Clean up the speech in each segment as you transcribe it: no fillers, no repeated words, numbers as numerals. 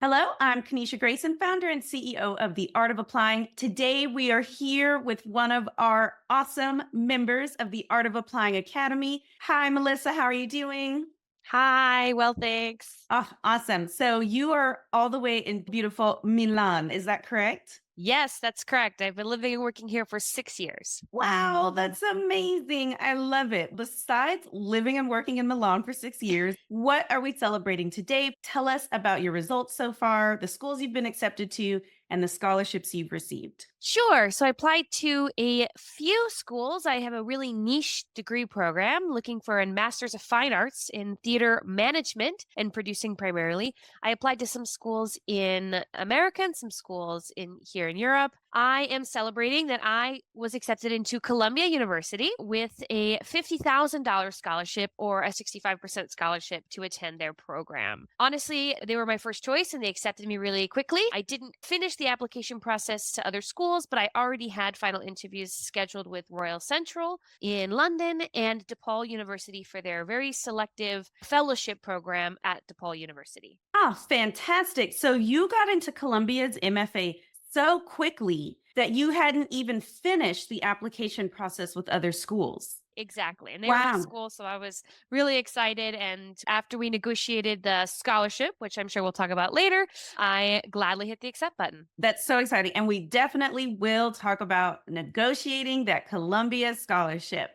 Hello, I'm Kanisha Grayson, founder and CEO of The Art of Applying. Today, we are here with one of our awesome members of the Art of Applying Academy. Hi, Melissa. How are you doing? Hi, well, thanks. Oh, awesome. So, you are all the way in beautiful Milan. Is that correct? Yes, that's correct. I've been living and working here for 6 years. Wow, that's amazing. I love it. Besides living and working in Milan for 6 years, what are we celebrating today? Tell us about your results so far, the schools you've been accepted to, and the scholarships you've received. Sure. So I applied to a few schools. I have a really niche degree program looking for a Master's of Fine Arts in theater management and producing primarily. I applied to some schools in America and some schools in here in Europe. I am celebrating that I was accepted into Columbia University with a $50,000 scholarship or a 65% scholarship to attend their program. Honestly, they were my first choice and they accepted me really quickly. I didn't finish the application process to other schools, but I already had final interviews scheduled with Royal Central in London and DePaul University for their very selective fellowship program at DePaul University. Oh, fantastic. So you got into Columbia's MFA so quickly that you hadn't even finished the application process with other schools. Exactly. And they were my Wow. school. So I was really excited. And after we negotiated the scholarship, which I'm sure we'll talk about later, I gladly hit the accept button. That's so exciting. And we definitely will talk about negotiating that Columbia scholarship.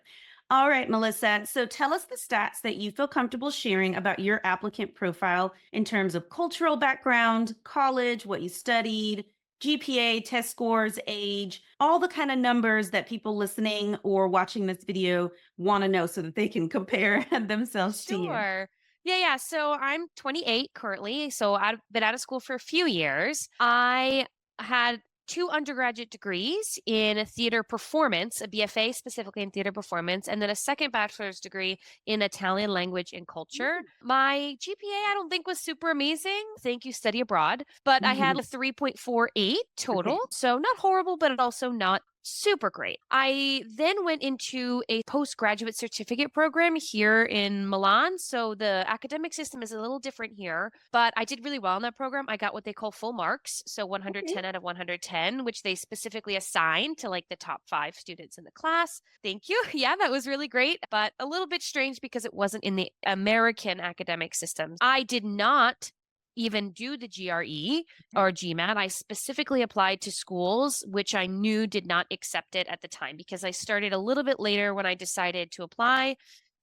All right, Melissa. So tell us the stats that you feel comfortable sharing about your applicant profile in terms of cultural background, college, what you studied, GPA, test scores, age, all the kind of numbers that people listening or watching this video want to know so that they can compare themselves to you. Sure. Yeah. So I'm 28 currently. So I've been out of school for a few years. I had two undergraduate degrees in theater performance, a BFA specifically in theater performance, and then a second bachelor's degree in Italian language and culture. My GPA, I don't think was super amazing. Thank you, study abroad, but I had a 3.48 total. Okay. So not horrible, but also not super great. I then went into a postgraduate certificate program here in Milan. So the academic system is a little different here, but I did really well in that program. I got what they call full marks. So Okay. 110 out of 110, which they specifically assigned to like the top 5 students in the class. Thank you. Yeah, that was really great, but a little bit strange because it wasn't in the American academic systems. I did not even do the GRE or GMAT. I specifically applied to schools which I knew did not accept it at the time because I started a little bit later when I decided to apply.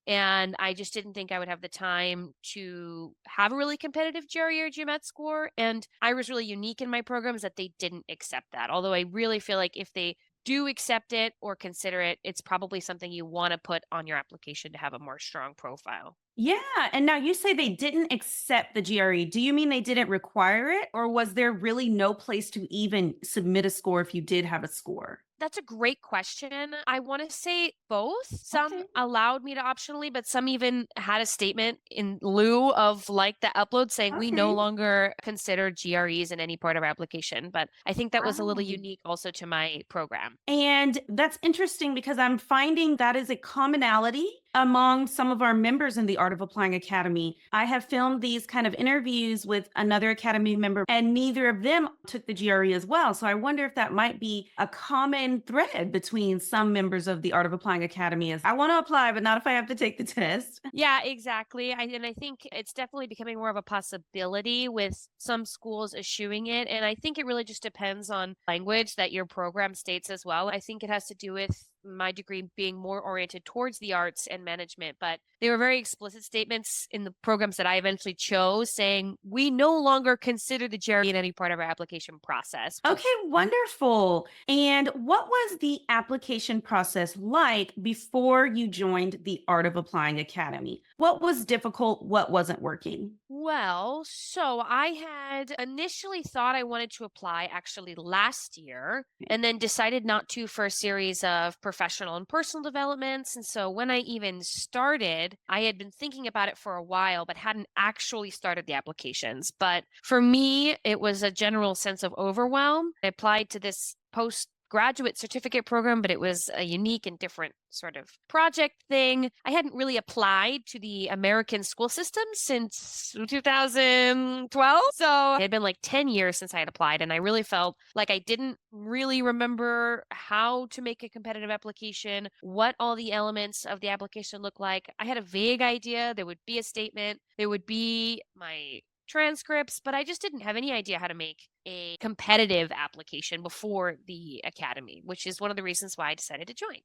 And I just didn't think I would have the time to have a really competitive GRE or GMAT score. And I was really unique in my programs that they didn't accept that. Although I really feel like if they do accept it or consider it, it's probably something you want to put on your application to have a more strong profile. Yeah. And now you say they didn't accept the GRE. Do you mean they didn't require it, or was there really no place to even submit a score if you did have a score? That's a great question. I want to say both. Some Okay. allowed me to optionally, but some even had a statement in lieu of like the upload saying we no Okay. longer consider GREs in any part of our application. But I think that was a little Wow. unique also to my program. And that's interesting because I'm finding that is a commonality among some of our members in the Art of Applying Academy. I have filmed these kind of interviews with another Academy member, and neither of them took the GRE as well. So I wonder if that might be a common thread between some members of the Art of Applying Academy is I want to apply, but not if I have to take the test. Yeah, exactly. And I think it's definitely becoming more of a possibility with some schools eschewing it. And I think it really just depends on language that your program states as well. I think it has to do with my degree being more oriented towards the arts and management, but they were very explicit statements in the programs that I eventually chose saying we no longer consider the GRE in any part of our application process. Okay, wonderful. And what was the application process like before you joined the Art of Applying Academy? What was difficult? What wasn't working? Well, so I had initially thought I wanted to apply actually last year and then decided not to for a series of professional and personal developments. And so when I even started, I had been thinking about it for a while, but hadn't actually started the applications. But for me, it was a general sense of overwhelm. I applied to this Postgraduate Certificate program, but it was a unique and different sort of project thing. I hadn't really applied to the American school system since 2012. So it had been like 10 years since I had applied, and I really felt like I didn't really remember how to make a competitive application, what all the elements of the application look like. I had a vague idea. There would be a statement, there would be my transcripts, but I just didn't have any idea how to make a competitive application before the academy, which is one of the reasons why I decided to join.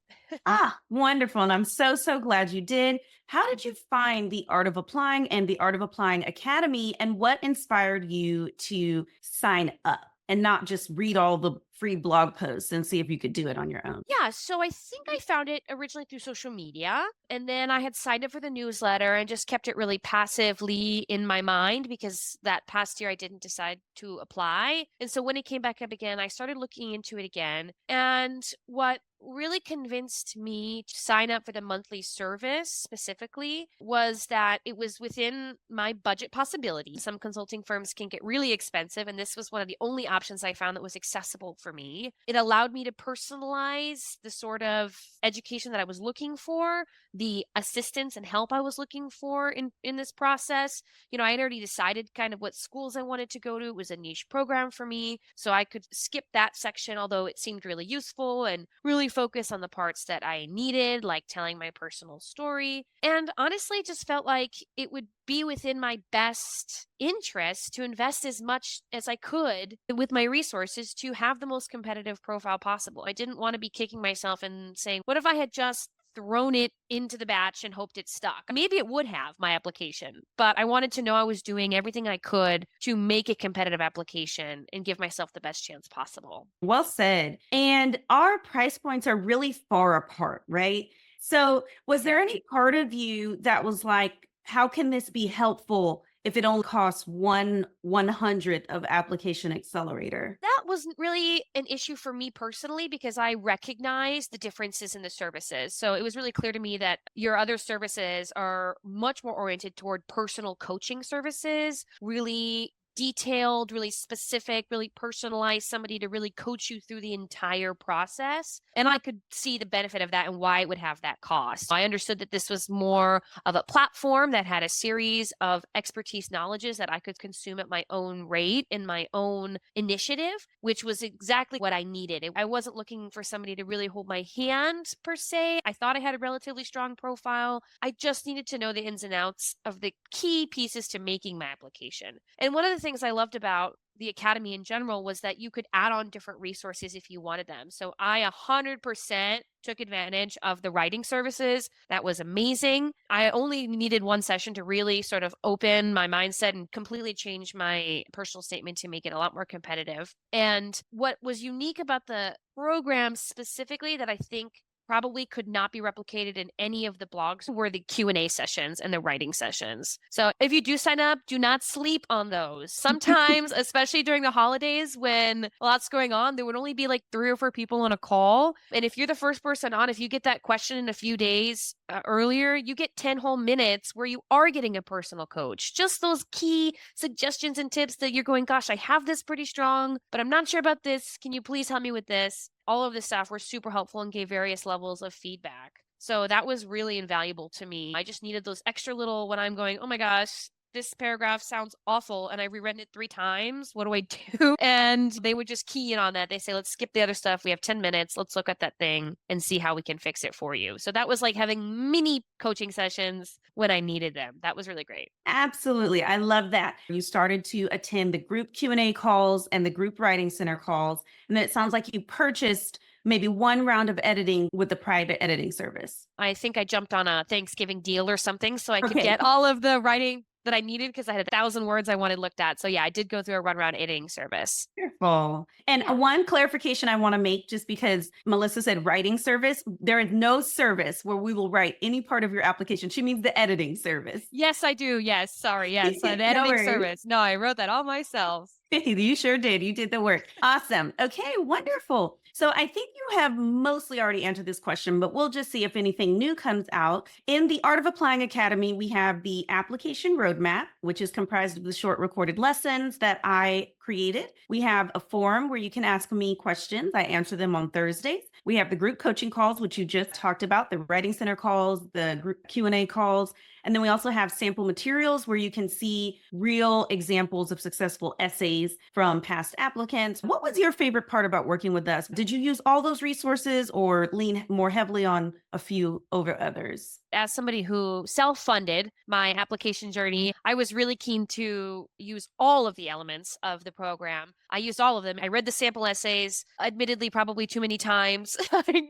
Ah, wonderful. And I'm so, so glad you did. How did you find the Art of Applying and the Art of Applying Academy? And what inspired you to sign up and not just read all the free blog posts and see if you could do it on your own? Yeah, so I think I found it originally through social media, and then I had signed up for the newsletter and just kept it really passively in my mind because that past year I didn't decide to apply. And so when it came back up again, I started looking into it again. And what really convinced me to sign up for the monthly service specifically was that it was within my budget possibility. Some consulting firms can get really expensive, and this was one of the only options I found that was accessible for me. It allowed me to personalize the sort of education that I was looking for, the assistance and help I was looking for in this process. I had already decided kind of what schools I wanted to go to. It was a niche program for me, so I could skip that section, although it seemed really useful, and really focus on the parts that I needed, like telling my personal story. And honestly, just felt like it would be within my best interest to invest as much as I could with my resources to have the most competitive profile possible. I didn't want to be kicking myself and saying, what if I had just thrown it into the batch and hoped it stuck? Maybe it would have my application, but I wanted to know I was doing everything I could to make a competitive application and give myself the best chance possible. Well said. And our price points are really far apart, right? So, was there any part of you that was like, how can this be helpful if it only costs 1/100th of application accelerator? That wasn't really an issue for me personally because I recognize the differences in the services. So it was really clear to me that your other services are much more oriented toward personal coaching services, really detailed, really specific, really personalized, somebody to really coach you through the entire process. And I could see the benefit of that and why it would have that cost. I understood that this was more of a platform that had a series of expertise knowledges that I could consume at my own rate in my own initiative, which was exactly what I needed. I wasn't looking for somebody to really hold my hand per se. I thought I had a relatively strong profile. I just needed to know the ins and outs of the key pieces to making my application. And one of the things I loved about the academy in general was that you could add on different resources if you wanted them. So I 100% took advantage of the writing services. That was amazing. I only needed one session to really sort of open my mindset and completely change my personal statement to make it a lot more competitive. And what was unique about the program specifically that I think probably could not be replicated in any of the blogs were the Q&A sessions and the writing sessions. So if you do sign up, do not sleep on those. Sometimes, especially during the holidays when a lot's going on, there would only be like 3 or 4 people on a call. And if you're the first person on, if you get that question in a few days earlier, you get 10 whole minutes where you are getting a personal coach. Just those key suggestions and tips that you're going, gosh, I have this pretty strong, but I'm not sure about this. Can you please help me with this? All of the staff were super helpful and gave various levels of feedback. So that was really invaluable to me. I just needed those extra little when I'm going, oh my gosh, this paragraph sounds awful and I reread it 3 times. What do I do? And they would just key in on that. They say, let's skip the other stuff. We have 10 minutes. Let's look at that thing and see how we can fix it for you. So that was like having mini coaching sessions when I needed them. That was really great. Absolutely. I love that. You started to attend the group Q&A calls and the group writing center calls. And it sounds like you purchased maybe 1 round of editing with the private editing service. I think I jumped on a Thanksgiving deal or something so I could Okay. get all of the writing that I needed because I had 1,000 words I wanted looked at. So yeah, I did go through a run around editing service. Wonderful. And one clarification I want to make, just because Melissa said writing service, there is no service where we will write any part of your application. She means the editing service. Yes, I do. Yes. Sorry. Yes. An No editing worries. service. No, I wrote that all myself. You sure did. You did the work. Awesome. Okay, wonderful. So I think you have mostly already answered this question, but we'll just see if anything new comes out. In the Art of Applying Academy, we have the application roadmap, which is comprised of the short recorded lessons that I created. We have a forum where you can ask me questions. I answer them on Thursdays. We have the group coaching calls, which you just talked about, the writing center calls, the group Q&A calls. And then we also have sample materials where you can see real examples of successful essays from past applicants. What was your favorite part about working with us? Did you use all those resources or lean more heavily on a few over others? As somebody who self funded my application journey, I was really keen to use all of the elements of the program. I used all of them. I read the sample essays, admittedly, probably too many times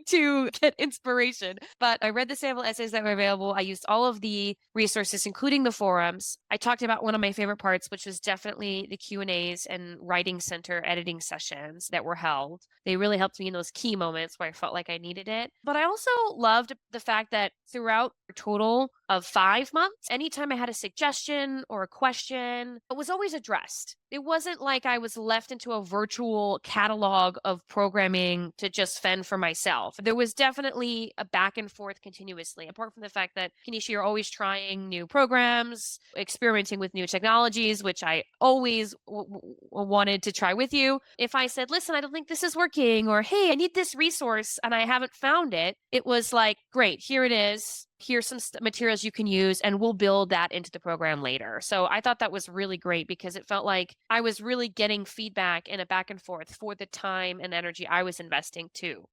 to get inspiration, but I read the sample essays that were available. I used all of the resources, including the forums. I talked about one of my favorite parts, which was definitely the Q&As and writing center editing sessions that were held. They really helped me in those key moments where I felt like I needed it. But I also loved the fact that throughout a total of 5 months, anytime I had a suggestion or a question, it was always addressed. It wasn't like I was left into a virtual catalog of programming to just fend for myself. There was definitely a back and forth continuously, apart from the fact that, Kenesha, you're always trying new programs, experimenting with new technologies, which I always wanted to try with you. If I said, listen, I don't think this is working, or hey, I need this resource and I haven't found it, it was like, great, here it is. Here's some materials you can use, and we'll build that into the program later. So I thought that was really great because it felt like I was really getting feedback and a back and forth for the time and energy I was investing too.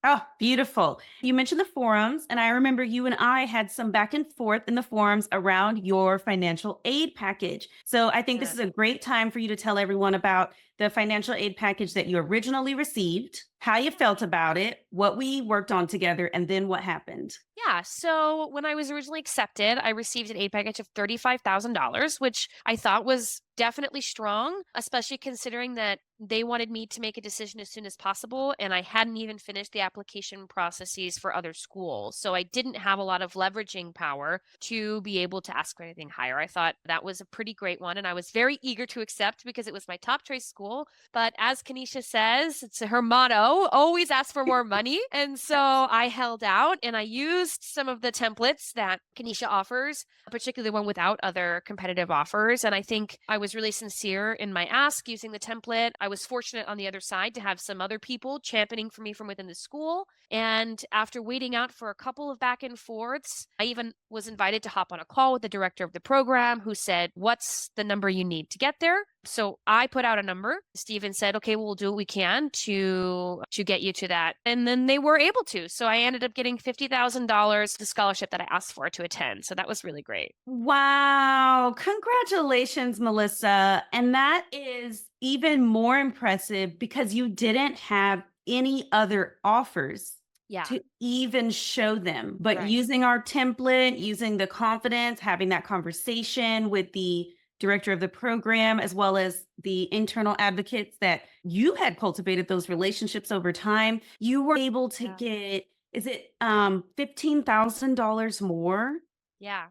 Oh, beautiful. You mentioned the forums, and I remember you and I had some back and forth in the forums around your financial aid package. So I think this Yeah. is a great time for you to tell everyone about the financial aid package that you originally received, how you felt about it, what we worked on together, and then what happened. Yeah. So when I was originally accepted, I received an aid package of $35,000, which I thought was definitely strong, especially considering that they wanted me to make a decision as soon as possible. And I hadn't even finished the application processes for other schools. So I didn't have a lot of leveraging power to be able to ask for anything higher. I thought that was a pretty great one. And I was very eager to accept because it was my top choice school. But as Kenesha says, it's her motto, always ask for more money. And so I held out and I used some of the templates that Kenesha offers, particularly one without other competitive offers. And I think I was really sincere in my ask using the template. I was fortunate on the other side to have some other people championing for me from within the school. And after waiting out for a couple of back and forths, I even was invited to hop on a call with the director of the program who said, what's the number you need to get there? So I put out a number. Steven said, okay, we'll do what we can to get you to that. And then they were able to. So I ended up getting $50,000, the scholarship that I asked for to attend. So that was really great. Wow. Congratulations, Melissa. And that is even more impressive because you didn't have any other offers Yeah. to even show them. But Right. using our template, using the confidence, having that conversation with the director of the program, as well as the internal advocates that you had cultivated those relationships over time, you were able to Yeah. get, is it $15,000 more? Yeah.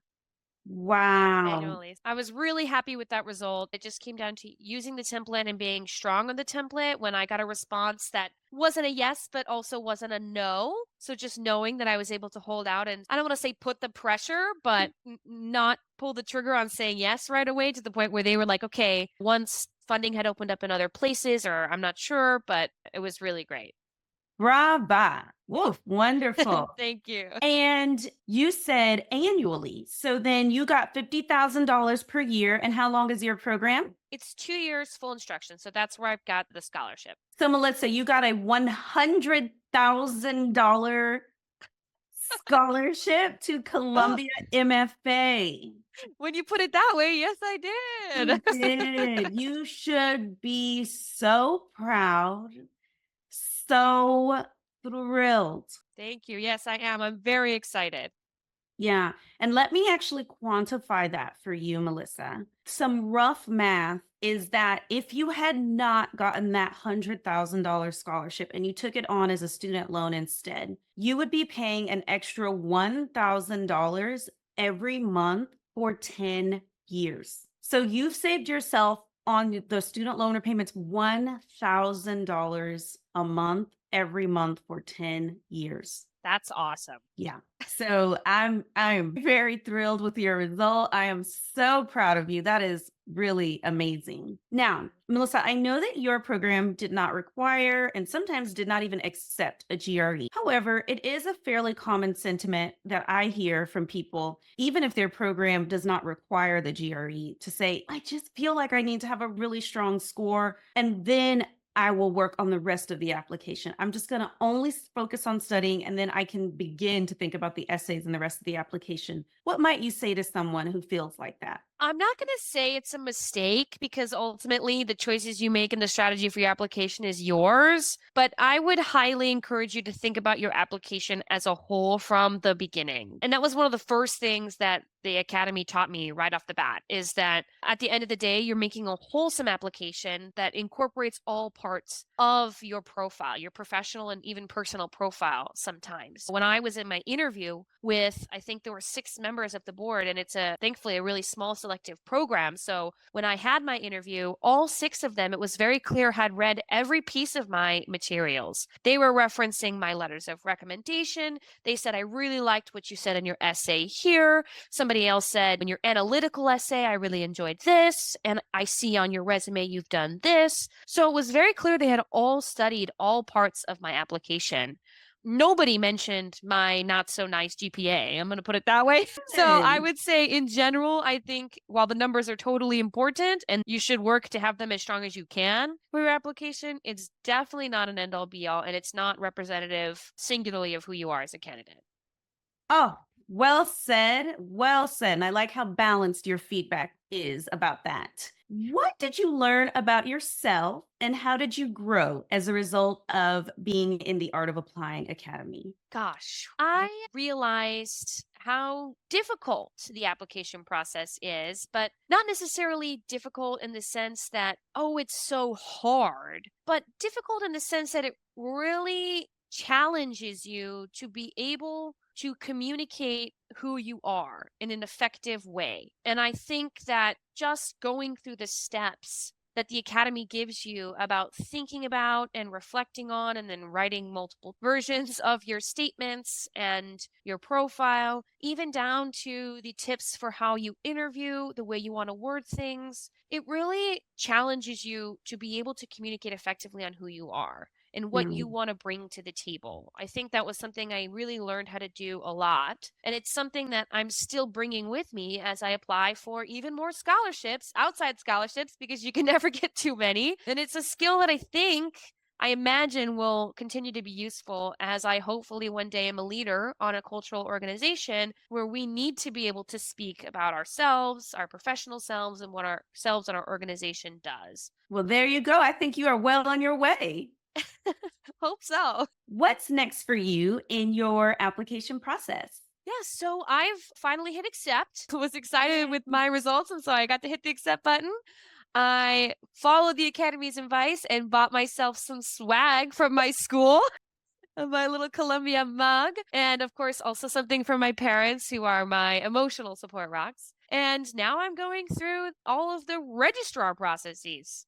Wow. Annually. I was really happy with that result. It just came down to using the template and being strong on the template when I got a response that wasn't a yes, but also wasn't a no. So just knowing that I was able to hold out and I don't want to say put the pressure, but not pull the trigger on saying yes right away to the point where they were like, okay, once funding had opened up in other places, or I'm not sure, but it was really great. Brava. Woof. Wonderful. Thank you. And you said annually. So then you got $50,000 per year. And how long is your program? It's 2 years full instruction. So that's where I've got the scholarship. So, Melissa, you got a $100,000 scholarship to Oh, Columbia MFA. when you put it that way, yes, I You did. did. You should be so proud, so thrilled. Thank you. Yes, I am. I'm very excited. Yeah. And let me actually quantify that for you, Melissa. Some rough math is that if you had not gotten that $100,000 scholarship and you took it on as a student loan instead, you would be paying an extra $1,000 every month for 10 years. So you've saved yourself on the student loan repayments $1,000 a month every month for 10 years. That's awesome. Yeah. So I'm very thrilled with your result. I am so proud of you. That is really amazing. Now, Melissa, I know that your program did not require and sometimes did not even accept a GRE. However, it is a fairly common sentiment that I hear from people, even if their program does not require the GRE, to say, I just feel like I need to have a really strong score. And then I will work on the rest of the application. I'm just going to only focus on studying, and then I can begin to think about the essays and the rest of the application. What might you say to someone who feels like that? I'm not going to say it's a mistake because ultimately the choices you make and the strategy for your application is yours. But I would highly encourage you to think about your application as a whole from the beginning. And that was one of the first things that the Academy taught me right off the bat is that at the end of the day, you're making a wholesome application that incorporates all parts of your profile, your professional and even personal profile sometimes. When I was in my interview with, I think there were 6 members of the board, and it's thankfully a really small selective program. So when I had my interview, all 6 of them, it was very clear, had read every piece of my materials. They were referencing my letters of recommendation. They said, I really liked what you said in your essay here. Somebody else said, in your analytical essay, I really enjoyed this. And I see on your resume, you've done this. So it was very clear they had all studied all parts of my application. Nobody mentioned my not so nice GPA. I'm going to put it that way. So I Good. would say, in general, I think while the numbers are totally important and you should work to have them as strong as you can for your application, it's definitely not an end all be all, and it's not representative singularly of who you are as a candidate. Oh, well said. Well said. And I like how balanced your feedback is about that. What did you learn about yourself and how did you grow as a result of being in the Art of Applying Academy? Gosh, I realized how difficult the application process is, but not necessarily difficult in the sense that, oh, it's so hard, but difficult in the sense that it really challenges you to be able to communicate who you are in an effective way. And I think that just going through the steps that the academy gives you about thinking about and reflecting on and then writing multiple versions of your statements and your profile, even down to the tips for how you interview, the way you want to word things. It really challenges you to be able to communicate effectively on who you are and what you Mm. want to bring to the table. I think that was something I really learned how to do a lot. And it's something that I'm still bringing with me as I apply for even more scholarships, outside scholarships, because you can never get too many. And it's a skill that I imagine will continue to be useful as I hopefully one day am a leader on a cultural organization where we need to be able to speak about ourselves, our professional selves, and what ourselves and our organization does. Well, there you go. I think you are well on your way. Hope so. What's next for you in your application process? Yeah, so I've finally hit accept. Was excited with my results, and so I got to hit the accept button. I followed the Academy's advice and bought myself some swag from my school, my little Columbia mug, and of course, also something from my parents, who are my emotional support rocks. And now I'm going through all of the registrar processes,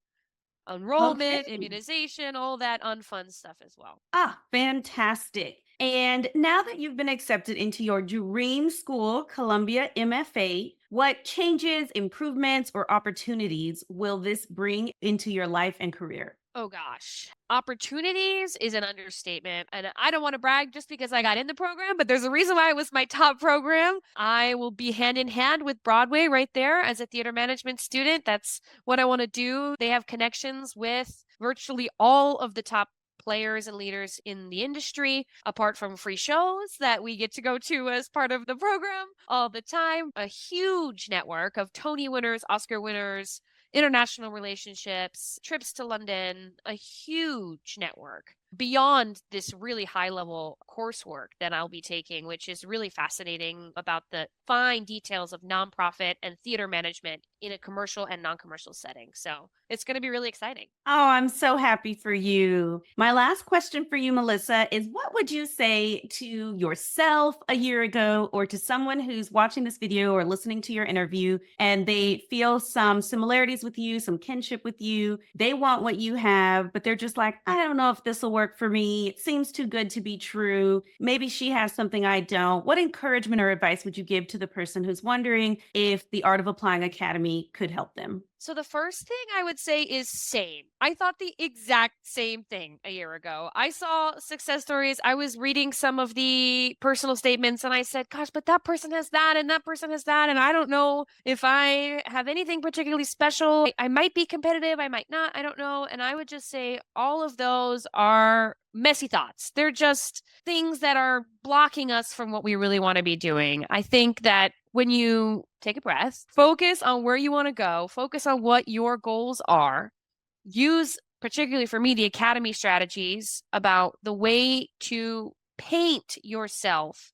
enrollment, Okay. immunization, all that unfun stuff as well. Ah, fantastic. And now that you've been accepted into your dream school, Columbia MFA, what changes, improvements, or opportunities will this bring into your life and career? Oh gosh. Opportunities is an understatement. And I don't want to brag just because I got in the program, but there's a reason why it was my top program. I will be hand in hand with Broadway right there as a theater management student. That's what I want to do. They have connections with virtually all of the top players and leaders in the industry, apart from free shows that we get to go to as part of the program all the time. A huge network of Tony winners, Oscar winners, international relationships, trips to London, a huge network beyond this really high level coursework that I'll be taking, which is really fascinating about the fine details of nonprofit and theater management in a commercial and non commercial setting. So it's going to be really exciting. Oh, I'm so happy for you. My last question for you, Melissa, is what would you say to yourself a year ago or to someone who's watching this video or listening to your interview and they feel some similarities with you, some kinship with you? They want what you have, but they're just like, I don't know if this will work for me. It seems too good to be true. Maybe she has something I don't. What encouragement or advice would you give to the person who's wondering if the Art of Applying Academy could help them? So the first thing I would say is same. I thought the exact same thing a year ago. I saw success stories. I was reading some of the personal statements and I said, gosh, but that person has that and that person has that. And I don't know if I have anything particularly special. I might be competitive. I might not. I don't know. And I would just say all of those are messy thoughts. They're just things that are blocking us from what we really want to be doing. I think that when you take a breath, focus on where you want to go, focus on what your goals are, use, particularly for me, the academy strategies about the way to paint yourself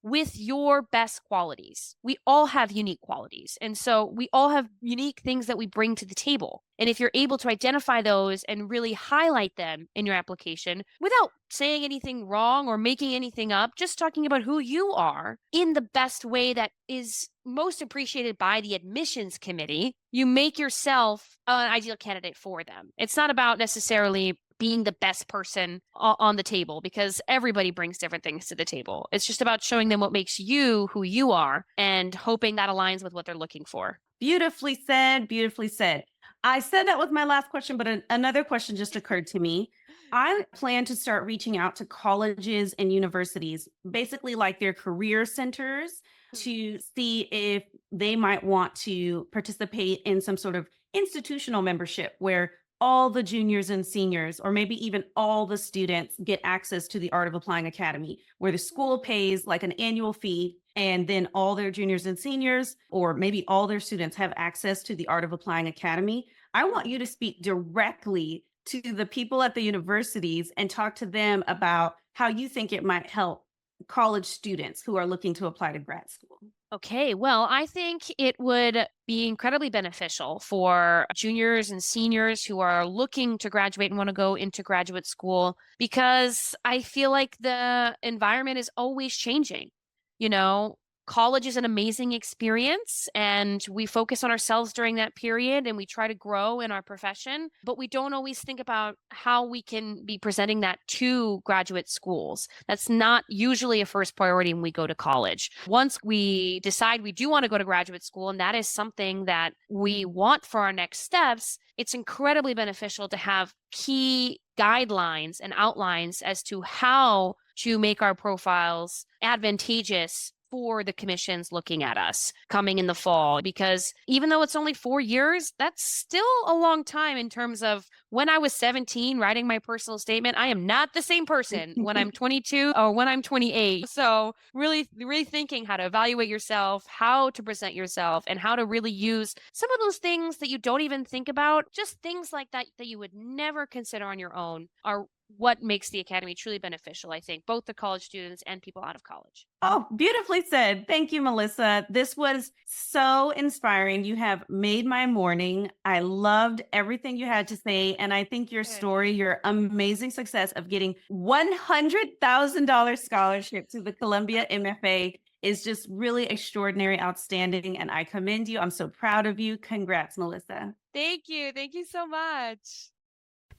with your best qualities. We all have unique qualities. And so we all have unique things that we bring to the table. And if you're able to identify those and really highlight them in your application without saying anything wrong or making anything up, just talking about who you are in the best way that is most appreciated by the admissions committee, you make yourself an ideal candidate for them. It's not about necessarily being the best person on the table because everybody brings different things to the table. It's just about showing them what makes you who you are and hoping that aligns with what they're looking for. Beautifully said. Beautifully said. I said that was my last question, but another question just occurred to me. I plan to start reaching out to colleges and universities, basically like their career centers, to see if they might want to participate in some sort of institutional membership where all the juniors and seniors, or maybe even all the students, get access to the Art of Applying Academy, where the school pays like an annual fee, and then all their juniors and seniors, or maybe all their students, have access to the Art of Applying Academy. I want you to speak directly to the people at the universities and talk to them about how you think it might help college students who are looking to apply to grad school. Okay, well, I think it would be incredibly beneficial for juniors and seniors who are looking to graduate and want to go into graduate school because I feel like the environment is always changing. You know, college is an amazing experience and we focus on ourselves during that period and we try to grow in our profession, but we don't always think about how we can be presenting that to graduate schools. That's not usually a first priority when we go to college. Once we decide we do want to go to graduate school and that is something that we want for our next steps, it's incredibly beneficial to have key guidelines and outlines as to how to make our profiles advantageous for the commissions looking at us coming in the fall. Because even though it's only 4 years, that's still a long time in terms of when I was 17 writing my personal statement. I am not the same person when I'm 22 or when I'm 28. So really, really thinking how to evaluate yourself, how to present yourself, and how to really use some of those things that you don't even think about, just things like that that you would never consider on your own are what makes the academy truly beneficial, I think, both the college students and people out of college. Oh, beautifully said. Thank you, Melissa. This was so inspiring. You have made my morning. I loved everything you had to say. And I think your story, your amazing success of getting $100,000 scholarship to the Columbia MFA is just really extraordinary, outstanding. And I commend you. I'm so proud of you. Congrats, Melissa. Thank you. Thank you so much.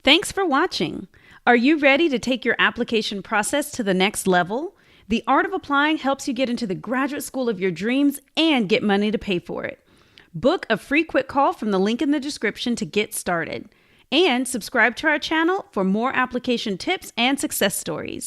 Thanks for watching. Are you ready to take your application process to the next level? The Art of Applying helps you get into the graduate school of your dreams and get money to pay for it. Book a free quick call from the link in the description to get started. And subscribe to our channel for more application tips and success stories.